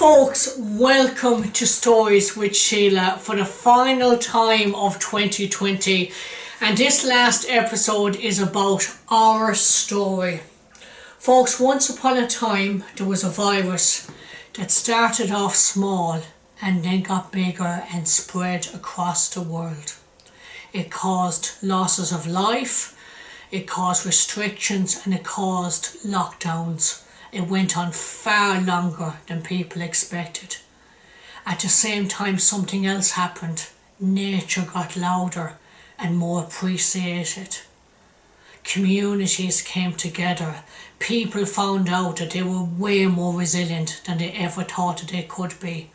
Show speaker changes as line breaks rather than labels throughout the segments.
Folks, welcome to Stories with Sheila for the final time of 2020, and this last episode is about our story. Folks, once upon a time there was a virus that started off small and then got bigger and spread across the world. It caused losses of life, it caused restrictions, and it caused lockdowns. It went on far longer than people expected. At the same time, something else happened. Nature got louder and more appreciated. Communities came together. People found out that they were way more resilient than they ever thought that they could be.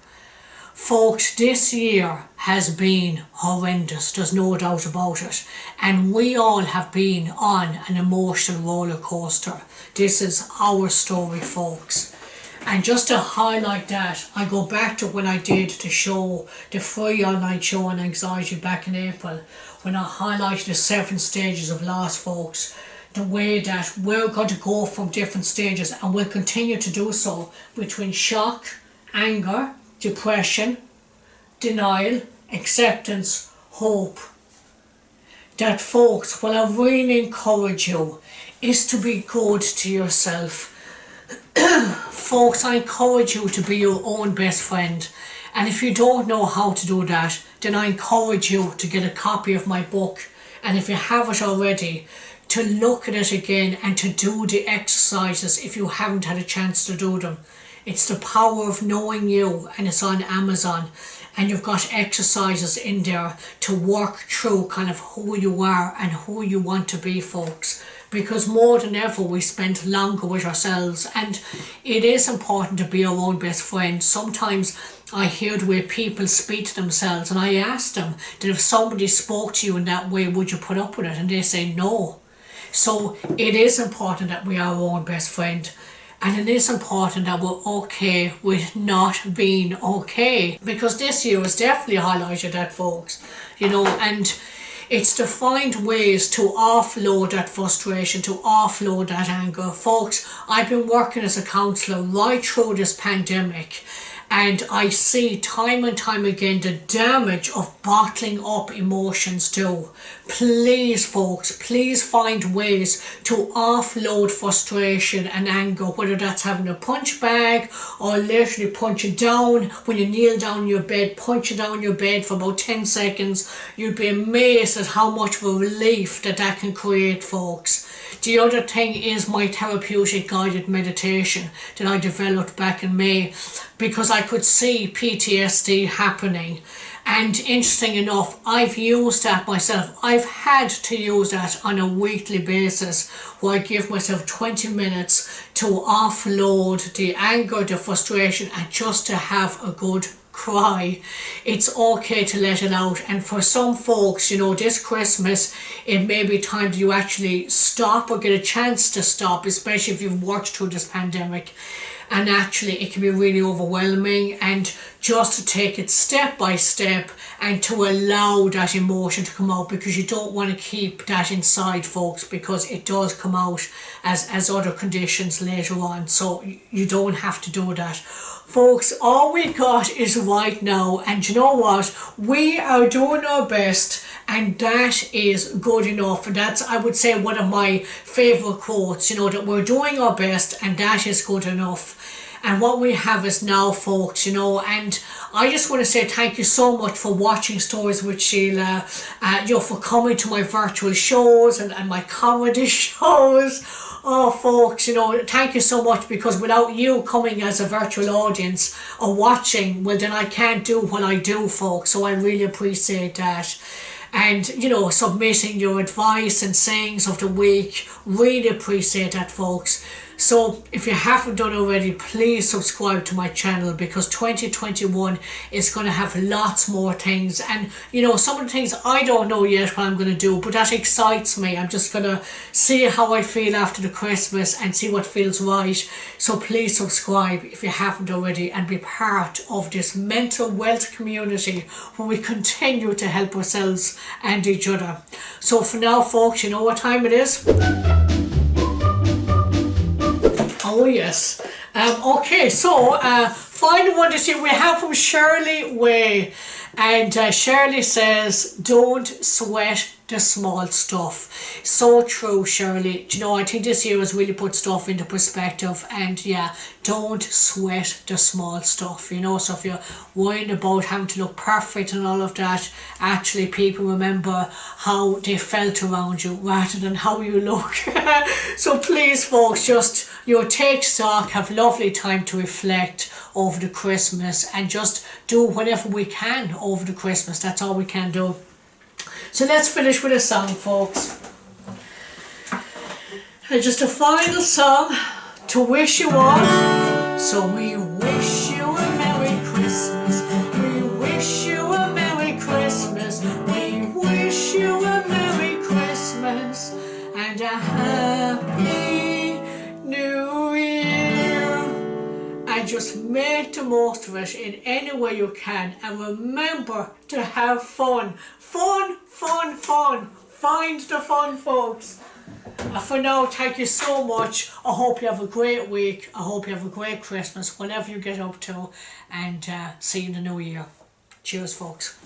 Folks, this year has been horrendous, there's no doubt about it. And we all have been on an emotional roller coaster. This is our story, folks. And just to highlight that, I go back to when I did the show, the free online show on anxiety back in April, when I highlighted the 7 stages of loss, folks. The way that we're going to go from different stages, and we'll continue to do so, between shock, anger, depression, denial, acceptance, hope. That, folks, what I really encourage you is to be good to yourself. Folks, I encourage you to be your own best friend. And if you don't know how to do that, then I encourage you to get a copy of my book. And if you have it already, to look at it again and to do the exercises if you haven't had a chance to do them. It's The Power of Knowing You, and it's on Amazon, and you've got exercises in there to work through kind of who you are and who you want to be, folks, because more than ever we spend longer with ourselves, and it is important to be our own best friend. Sometimes I hear the way people speak to themselves, and I ask them that if somebody spoke to you in that way, would you put up with it? And they say no. So it is important that we are our own best friend. And it is important that we're okay with not being okay, because this year has definitely highlighted that, folks, and it's to find ways to offload that frustration, to offload that anger. Folks, I've been working as a counsellor right through this pandemic, and I see time and time again the damage of bottling up emotions too. Please, folks, please find ways to offload frustration and anger, whether that's having a punch bag or literally punching down when you kneel down in your bed, punching down your bed for about 10 seconds. You'd be amazed at how much of a relief that can create, folks. The other thing is my therapeutic guided meditation that I developed back in May, because I could see PTSD happening. And interesting enough, I've used that myself. I've had to use that on a weekly basis, where I give myself 20 minutes to offload the anger, the frustration, and just to have a good cry. It's okay to let it out. And for some folks, this Christmas, it may be time that you actually stop or get a chance to stop, especially if you've worked through this pandemic. And actually it can be really overwhelming, and just to take it step by step and to allow that emotion to come out, because you don't want to keep that inside, folks, because it does come out as other conditions later on. So you don't have to do that. Folks, all we got is right now, and you know what? We are doing our best, and that is good enough. And that's, I would say, one of my favourite quotes, that we're doing our best and that is good enough. And what we have is now, folks, and I just want to say thank you so much for watching Stories with Sheila, for coming to my virtual shows and my comedy shows. Oh, folks, thank you so much, because without you coming as a virtual audience or watching, well, then I can't do what I do, folks. So I really appreciate that. And, submitting your advice and sayings of the week, really appreciate that, folks. So if you haven't done already, please subscribe to my channel, because 2021 is going to have lots more things. And some of the things I don't know yet what I'm going to do, but that excites me. I'm just going to see how I feel after the Christmas and see what feels right. So please subscribe if you haven't already, and be part of this mental wealth community where we continue to help ourselves and each other. So for now, folks, you know what time it is? Oh yes, Okay, so final one this year we have from Shirley Way, and Shirley says, "Don't sweat the small stuff." So true, Shirley. Do you know, I think this year has really put stuff into perspective, and yeah, don't sweat the small stuff. You know, so if you're worrying about having to look perfect and all of that, actually people remember how they felt around you rather than how you look. So please, folks, just take stock, have lovely time to reflect over the Christmas, and just do whatever we can over the Christmas. That's all we can do. So let's finish with a song, folks. And just a final song to wish you all. So we wish you a Merry Christmas. We wish you a Merry Christmas. We wish you a Merry Christmas and a Happy New Year. And just make the most of it in any way you can. And remember to have fun. Fun, fun, fun. Find the fun, folks. For now, thank you so much. I hope you have a great week. I hope you have a great Christmas, whatever you get up to. And see you in the new year. Cheers, folks.